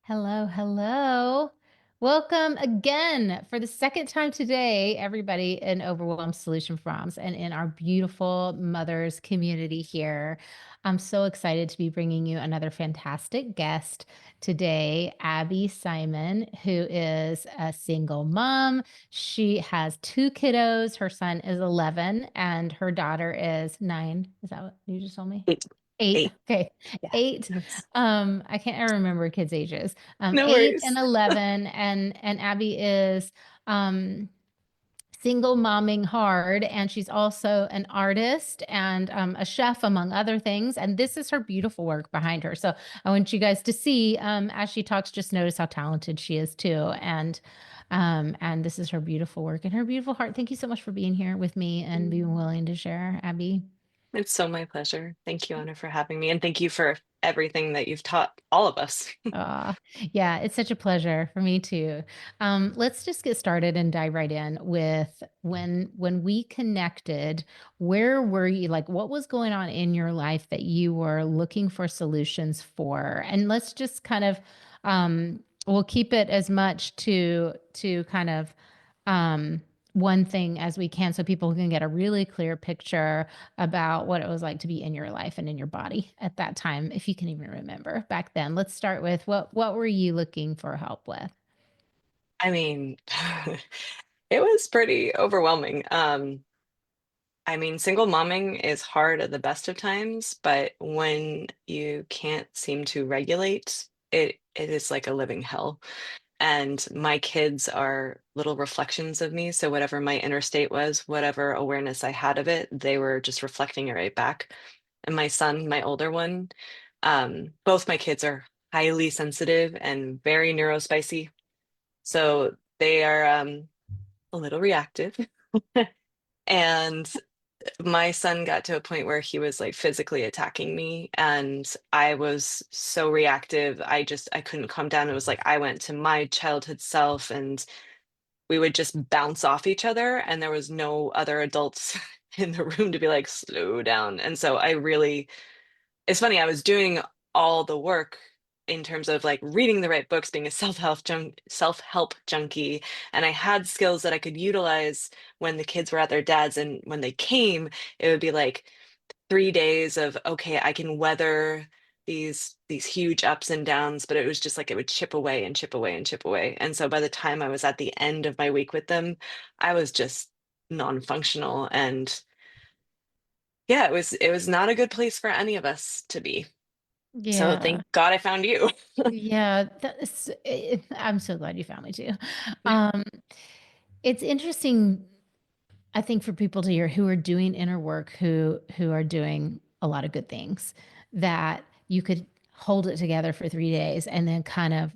Hello, hello. Welcome again for the second time today, everybody in Overwhelm Solution Moms and in our beautiful mothers community here. I'm so excited to be bringing you another fantastic guest today, Abby Simon, who is a single mom. She has two kiddos. Her son is 11 and her daughter is 9. Is that what you just told me? Eight. 8. Eight. Okay. Yeah. 8. I can't ever remember kids' ages. No 8 and worries. 11, and Abby is um, single momming hard, and she's also an artist and a chef, among other things. And this is her beautiful work behind her. So I want you guys to see as she talks, just notice how talented she is too. And this is her beautiful work and her beautiful heart. Thank you so much for being here with me and being willing to share, Abby. It's so my pleasure. Thank you, Anna, for having me. And thank you for everything that you've taught all of us. Yeah, it's such a pleasure for me too. Let's just get started and dive right in with when we connected, where were you? Like, what was going on in your life that you were looking for solutions for? And let's just kind of we'll keep it as much to kind of one thing as we can so people can get a really clear picture about what it was like to be in your life and in your body at that time, if you can even remember back then. Let's start with what were you looking for help with? I mean, it was pretty overwhelming. Single momming is hard at the best of times, but when you can't seem to regulate, it is like a living hell. And my kids are little reflections of me. So whatever my inner state was, whatever awareness I had of it, they were just reflecting it right back. And my son, my older one, both my kids are highly sensitive and very neurospicy. So they are a little reactive. And my son got to a point where he was like physically attacking me, and I was so reactive. I couldn't calm down. It was like I went to my childhood self, and we would just bounce off each other, and there was no other adults in the room to be like, slow down. And so it's funny, I was doing all the work in terms of like reading the right books, being a self-help junkie, and I had skills that I could utilize when the kids were at their dad's, and when they came, it would be like 3 days of, okay, I can weather these huge ups and downs, but it was just like it would chip away and chip away and chip away. And so by the time I was at the end of my week with them, I was just non-functional. And yeah, it was not a good place for any of us to be. So Yeah. thank God I found you. Yeah, I'm so glad you found me too. Um, it's interesting, I think, for people to hear who are doing inner work, who are doing a lot of good things, that you could hold it together for 3 days and then kind of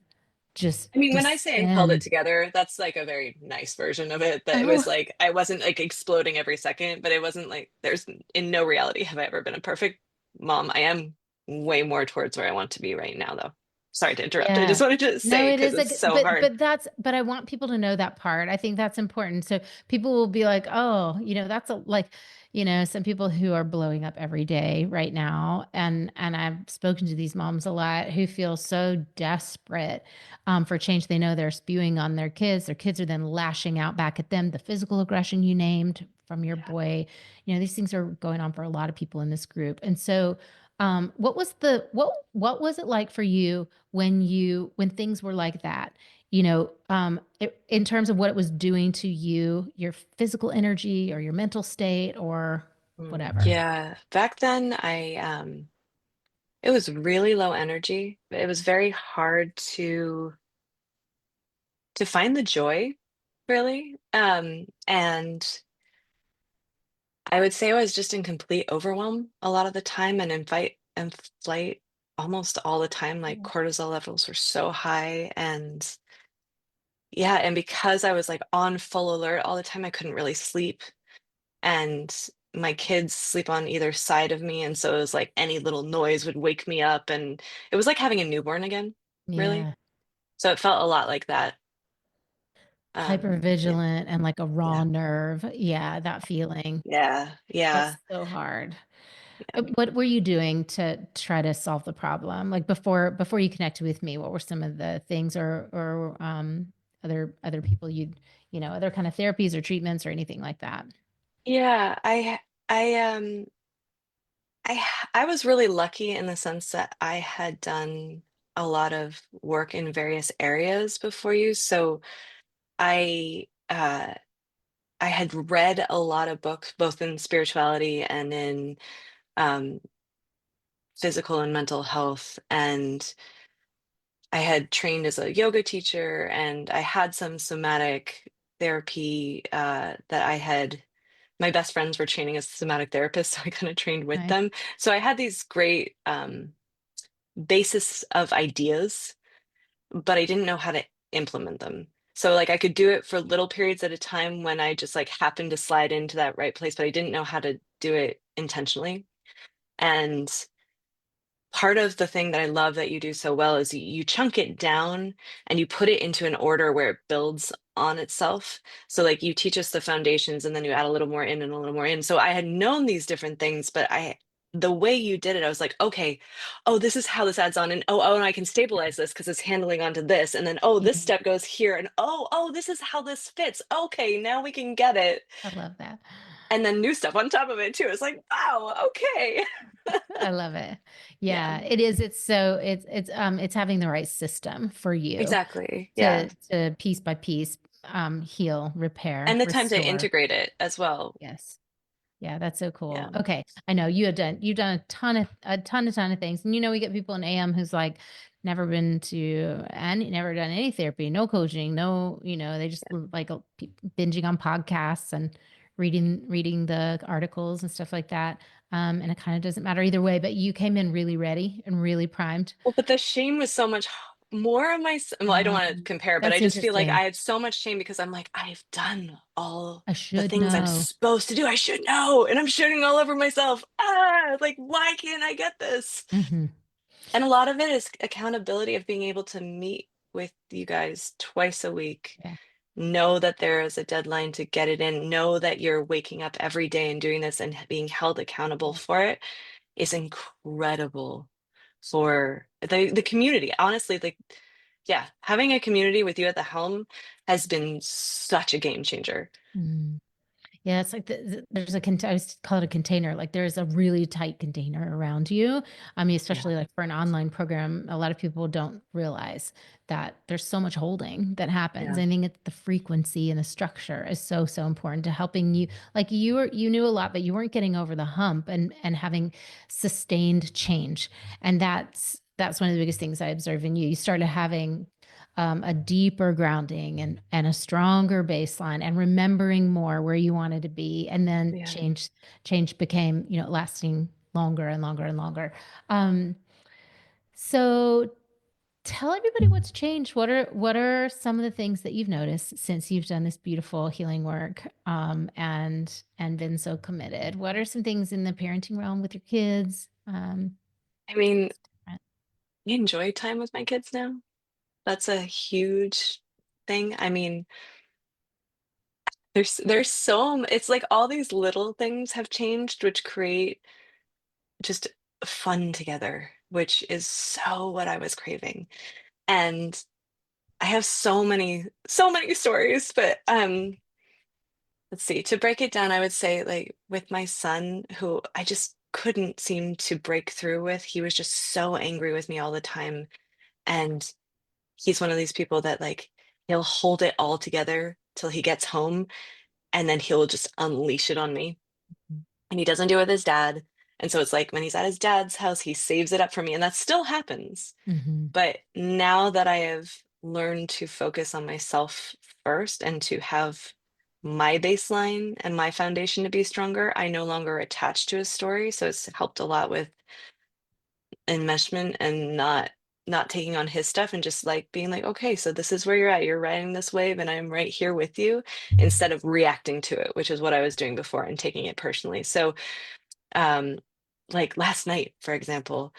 just I mean, when I say I held it descend. together, that's like a very nice version of it. That it Oh, was like I wasn't like exploding every second, but it wasn't like there's in no reality have I ever been a perfect mom. I am way more towards where I want to be right now, though. Sorry to interrupt. I just yeah. wanted to No, say it because is it's like, so hard. but I want people to know that part. I think that's important. So people will be like, oh, that's a like, some people who are blowing up every day right now. And I've spoken to these moms a lot who feel so desperate for change. They know they're spewing on their kids. Their kids are then lashing out back at them. The physical aggression you named from your Yeah. boy, these things are going on for a lot of people in this group. And so what was it like for you when things were like that, in terms of what it was doing to you, your physical energy or your mental state or whatever? Yeah. Back then, I it was really low energy. It was very hard to find the joy, really. And I would say I was just in complete overwhelm a lot of the time, and in fight and flight almost all the time. Like cortisol levels were so high. And yeah, and because I was like on full alert all the time, I couldn't really sleep. And my kids sleep on either side of me. And so it was like any little noise would wake me up. And it was like having a newborn again, really. Yeah. So it felt a lot like that. Hyper Yeah, vigilant and like a raw yeah, nerve. Yeah, that feeling. yeah, yeah. That's so hard. What were you doing to try to solve the problem? Like before you connected with me, what were some of the things or other people other kind of therapies or treatments or anything like that? Yeah, I I was really lucky in the sense that I had done a lot of work in various areas before you. So I I had read a lot of books both in spirituality and in um, physical and mental health, and I had trained as a yoga teacher, and I had some somatic therapy that I had. My best friends were training as somatic therapists, so I kind of trained with Nice. them. So I had these great basis of ideas, but I didn't know how to implement them. So like I could do it for little periods at a time when I just like happened to slide into that right place, but I didn't know how to do it intentionally. And part of the thing that I love that you do so well is you chunk it down and you put it into an order where it builds on itself. So like you teach us the foundations and then you add a little more in and a little more in. So I had known these different things, but the way you did it, I was like, okay, oh, this is how this adds on, and and I can stabilize this because it's handling onto this, and then oh, this Mhm. step goes here, and this is how this fits. Okay, now we can get it, I love that. and then new stuff on top of it too. It's like, wow, okay, I love it. yeah, Yeah, it is. It's having the right system for you exactly, yeah. to piece by piece heal, repair, And the time to restore. integrate it as well. Yes. Yeah, that's so Yeah. cool. Okay. I know you've done a ton of things. And we get people in AM who's like never been to and never done any therapy, no coaching, no, they just like binging on podcasts and reading the articles and stuff like that. And it kind of doesn't matter either way, but you came in really ready and really primed. Well, but the shame was so much more of well, I don't want to compare, but I That's just feel like interesting. I had so much shame because I'm like, I've done all I the should things I'm know. supposed to do. I should know. And I'm shooting all over myself. Like, why can't I get this? Hmm. And a lot of it is accountability of being able to meet with you guys twice a week. Yeah. Know that there is a deadline to get it in. Know that you're waking up every day and doing this and being held accountable Yeah. for it is incredible for the community. Honestly, like, yeah, having a community with you at the helm has been such a game changer. Mm. Yeah, it's like there's I just call it a container. Like there's a really tight container around you. I mean, Yeah, especially like for an online program, a lot of people don't realize that there's so much holding that happens. yeah, I think it's the frequency and the structure is so, so important to helping you. Like you knew a lot, but you weren't getting over the hump and having sustained change. And that's one of the biggest things I observe in you. You started having a deeper grounding and a stronger baseline and remembering more where you wanted to be and then yeah. change became lasting longer and longer and longer. um so tell everybody what's changed. What are some of the things that you've noticed since you've done this beautiful healing work and been so committed? What are some things in the parenting realm with your kids? I mean, That's different. I enjoy time with my kids now. That's a huge thing. I mean, there's it's like all these little things have changed, which create just fun together, which is so what I was craving. And I have so many stories, but let's see, to break it down, I would say like with my son, who I just couldn't seem to break through with, he was just so angry with me all the time. And he's one of these people that like he'll hold it all together till he gets home and then he'll just unleash it on me. And he doesn't do it with his dad. And so it's like when he's at his dad's house, he saves it up for me. And that still happens. Mm-hmm. But now that I have learned to focus on myself first and to have my baseline and my foundation to be stronger, I no longer attach to a story. So it's helped a lot with enmeshment and not taking on his stuff and just like being like, okay, so this is where you're at. You're riding this wave and I'm right here with you instead of reacting to it, which is what I was doing before and taking it personally. So like last night, for example,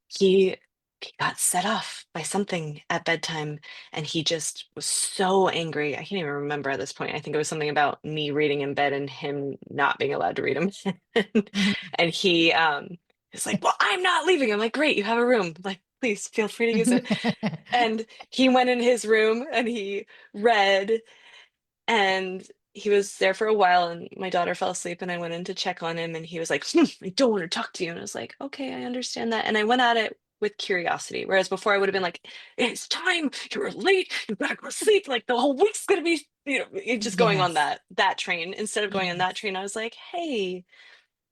he he got set off by something at bedtime, and he just was so angry. I can't even remember at this point. I think it was something about me reading in bed and him not being allowed to read him. and, Mhm. and he is like, "Well, I'm not leaving." I'm like, "Great, you have a room. Like, please feel free to use it." And he went in his room and he read, and he was there for a while, and my daughter fell asleep, and I went in to check on him, and he was like, I don't want to talk to you. And I was like, okay, I understand that. And I went at it with curiosity. Whereas before I would have been like, it's time, you're late, you gotta go to sleep. Like the whole week's gonna be, just going on Yes. that train. Instead of going on that Yes. train, I was like, hey,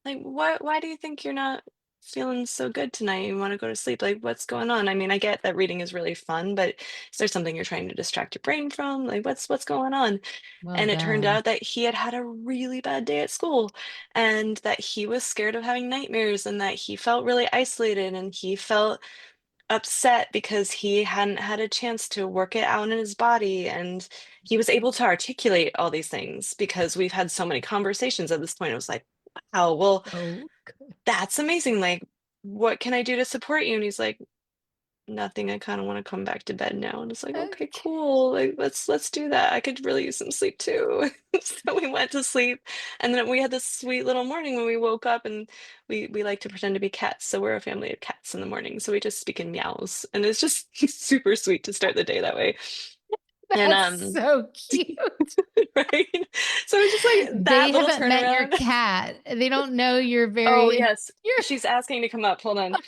like, why do you think you're not feeling so good tonight? You want to go to sleep? Like, what's going on? I mean, I get that reading is really fun, but is there something you're trying to distract your brain from? Like, what's going on? Well And it turned done. out that he had had a really bad day at school, and that he was scared of having nightmares, and that he felt really isolated, and he felt upset because he hadn't had a chance to work it out in his body. And he was able to articulate all these things because we've had so many conversations at this point. It was like, wow, well, Oh, that's amazing. Like, what can I do to support you? And he's like, nothing. I kind of want to come back to bed now. And it's like, okay, okay. cool. Like, let's do that. I could really use some sleep too. So we went to sleep, and then we had this sweet little morning when we woke up, and we like to pretend to be cats. So we're a family of cats in the morning. So we just speak in meows, and it's just super sweet to start the day that way. And That's so cute. right. So it's just like They that little haven't met your turnaround. cat. They don't know you're Oh very yes, you're she's asking to come up. Hold on.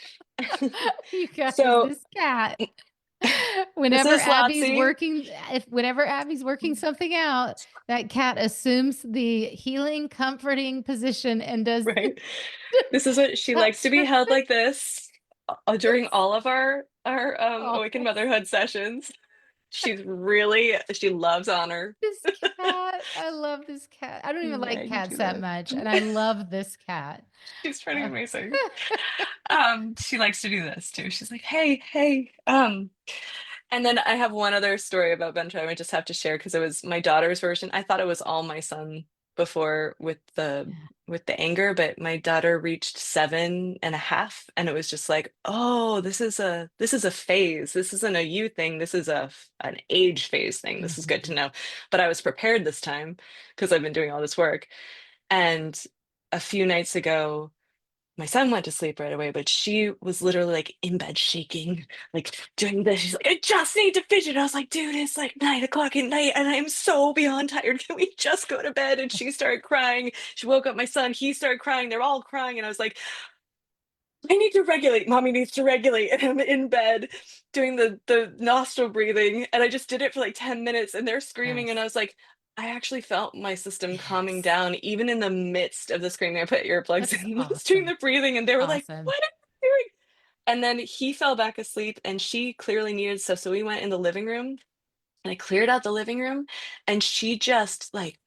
you guys, So this cat. this Whenever is Abby's Lotsie. working, if whenever Abby's working something out, that cat assumes the healing, comforting position and does Right. This is what she likes to cups be her held face. like this during all of our Oh, Awakened Motherhood sessions. She loves honor. this cat. I love this cat. I don't even Yeah, like you cats do that that. much, and I love this cat. She's pretty Uh, amazing. She likes to do this too. She's like, hey, hey. And then I have one other story about Bento I just have to share because it was my daughter's version. I thought it was all my son before yeah. with the anger, but my daughter reached 7.5, and it was just like, oh, this is a phase. This isn't a you thing. This is an age phase thing. This is good to Mhm. know. But I was prepared this time because I've been doing all this work. And a few nights ago, my son went to sleep right away, but she was literally like in bed shaking, like doing this. She's like, I just need to fidget. I was like, dude, it's like 9 o'clock at night and I'm so beyond tired. Can we just go to bed? And she started crying. She woke up my son. He started crying. They're all crying. And I was like, I need to regulate. Mommy needs to regulate. And I'm in bed doing the nostril breathing. And I just did it for like 10 minutes and they're screaming. And I Yes. was like, I actually felt my system calming Yes. down, even in the midst of the screaming. I put earplugs That's in, was doing awesome. the breathing, and they were like, Awesome. what are you doing? And then he fell back asleep and she clearly needed stuff. So we went in the living room and I cleared out the living room, and she just like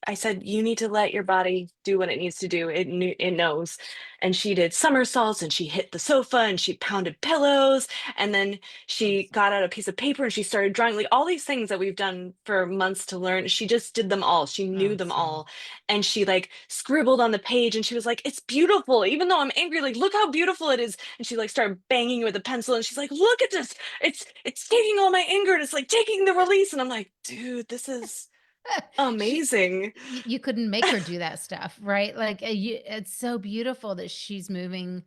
I said, you need to let your body do what it needs to do. It knows. And she did somersaults and she hit the sofa and she pounded pillows. And then she Awesome. got out a piece of paper and she started drawing, like all these things that we've done for months to learn. She just did them all. She knew them Awesome. all. And she like scribbled on the page and she was like, it's beautiful. Even though I'm angry, like, look how beautiful it is. And she like started banging with a pencil and she's like, look at this. It's taking all my anger and it's like taking the release. And I'm like, dude, this is She amazing. you couldn't make her do that stuff, right? Like, it's so beautiful that she's moving,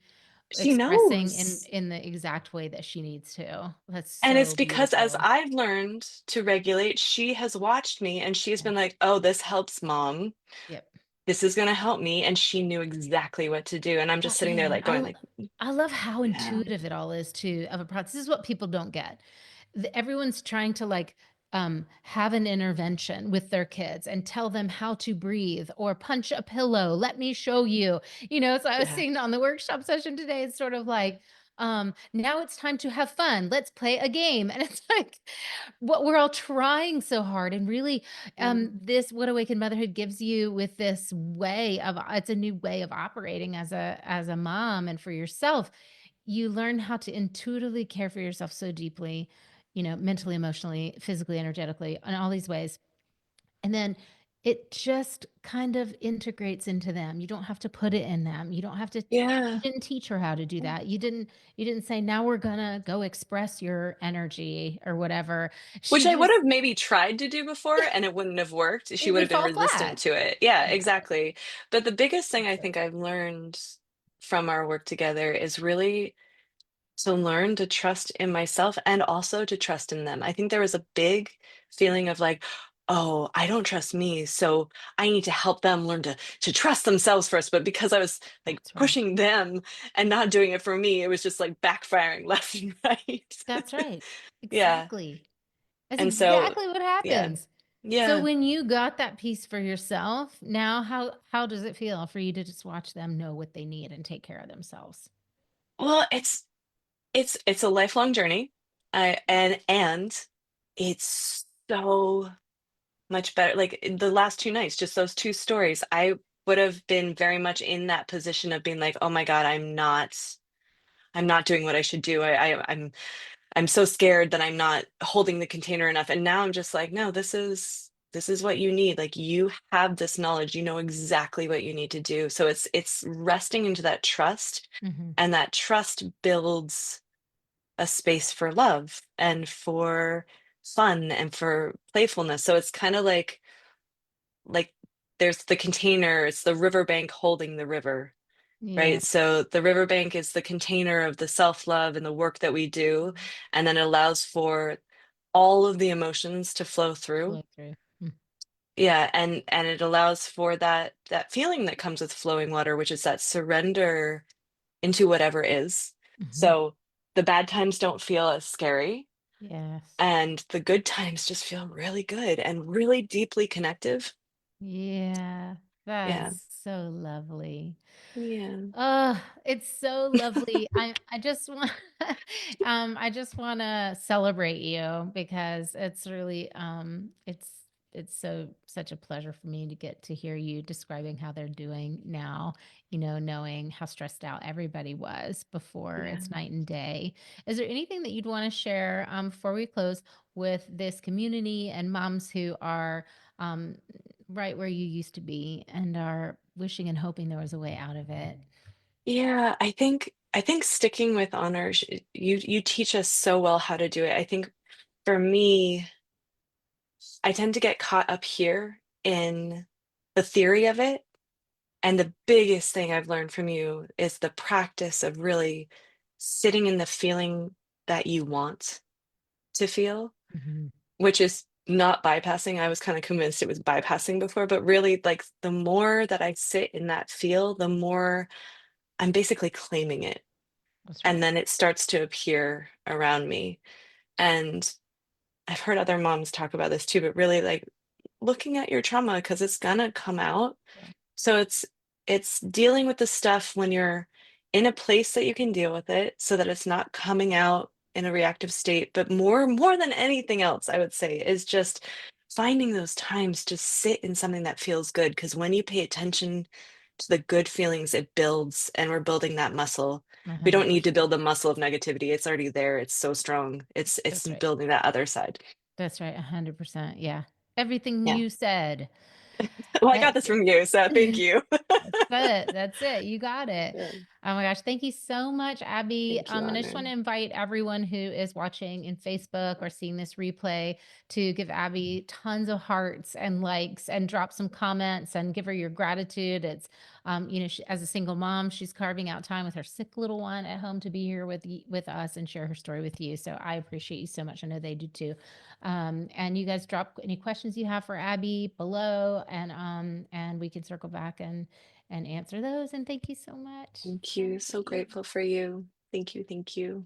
She expressing knows. in the exact way that she needs to. That's And it's so because as beautiful. I've learned to regulate, she has watched me and she's Yeah. been like, oh, this helps mom. Yep. This is going to help me. And she knew exactly what to do. And I'm Well, just sitting there man, like going like, I love how yeah, intuitive it all is too of a process. This is what people don't get. Everyone's trying to like have an intervention with their kids and tell them how to breathe or punch a pillow. Let me show you. So I was yeah. seeing on the workshop session today, it's sort of like, now it's time to have fun. Let's play a game. And it's like what we're all trying so hard. And really, Mm, this what Awakened Motherhood gives you with this way of it's a new way of operating as a mom and for yourself. You learn how to intuitively care for yourself so deeply, mentally, emotionally, physically, energetically, in all these ways. And then it just kind of integrates into them. You don't have to put it in them. You don't have to you Yeah. didn't teach her how to do that. You didn't say, "Now we're gonna go express your energy," or whatever. Which She I would just have maybe tried to do before, and it wouldn't have worked. She it would would have been fall resistant flat. to it. Yeah, Yeah, exactly. But the biggest thing that's I it. think I've learned from our work together is really to learn to trust in myself and also to trust in them. I think there was a big feeling of like, "Oh, I don't trust me, so I need to help them learn to trust themselves first." But because I was, like, That's right. pushing them and not doing it for me, it was just, like, backfiring left and right. That's right. Yeah, Exactly. That's and so exactly what yeah. happens. So Yeah. when you got that piece for yourself, now how does it feel for you to just watch them know what they need and take care of themselves? Well, it's a lifelong journey, and it's so much better. Like, the last 2 nights, just those 2 stories, I would have been very much in that position of being like, "Oh my god, I'm not doing what I should do. I'm so scared that I'm not holding the container enough." And now I'm just like, "No, this is what you need. Like, you have this knowledge, you know exactly what you need to do." So it's resting into that trust, Mhm. and that trust builds a space for love and for fun and for playfulness. So it's kind of like there's the container, it's the riverbank holding the river, Yeah. right? So the riverbank is the container of the self-love and the work that we do, and then it allows for all of the emotions to flow through. Flow through. Mm. Yeah, and it allows for that feeling that comes with flowing water, which is that surrender into whatever is. Mhm. So the bad times don't feel as scary, Yes. and the good times just feel really good and really deeply connective. Yeah. That's Yeah. so lovely. Yeah. Oh, it's so lovely. I just want I just want to celebrate you because it's really it's such a pleasure for me to get to hear you describing how they're doing now, knowing how stressed out everybody was before. Yeah. It's night and day. Is there anything that you'd want to share before we close with this community and moms who are um right where you used to be and are wishing and hoping there was a way out of it? Yeah, I think sticking with honor, you teach us so well how to do it. I think for me, I tend to get caught up here in the theory of it, and the biggest thing I've learned from you is the practice of really sitting in the feeling that you want to feel, Mhm. which is not bypassing. I was kind of convinced it was bypassing before, but really, like, the more that I sit in that feel, the more I'm basically claiming it. That's And right. then it starts to appear around me. And I've heard other moms talk about this too, but really, like, looking at your trauma because it's gonna come out. Yeah. So it's dealing with the stuff when you're in a place that you can deal with it so that it's not coming out in a reactive state. But more than anything else, I would say, is just finding those times to sit in something that feels good. Because when you pay attention to the good feelings, it builds, and we're building that muscle. We don't need to 100%. build the muscle of negativity. It's already there. It's so strong. It's That's right. building that other side. That's right. 100%. Yeah. Everything Yeah. you said. Well, I got That's this from you, so thank you. it. That's it. You got it. Yeah. Oh my gosh. Thank you so much, Abby. Thank you, And I just Honor. want to invite everyone who is watching in Facebook or seeing this replay to give Abby tons of hearts and likes and drop some comments and give her your gratitude. It's, as a single mom, she's carving out time with her sick little one at home to be here with us and share her story with you. So I appreciate you so much. I know they do too. And you guys drop any questions you have for Abby below, and we can circle back and answer those. And thank you so much. Thank you. Thank So you. grateful for you. Thank you. Thank you.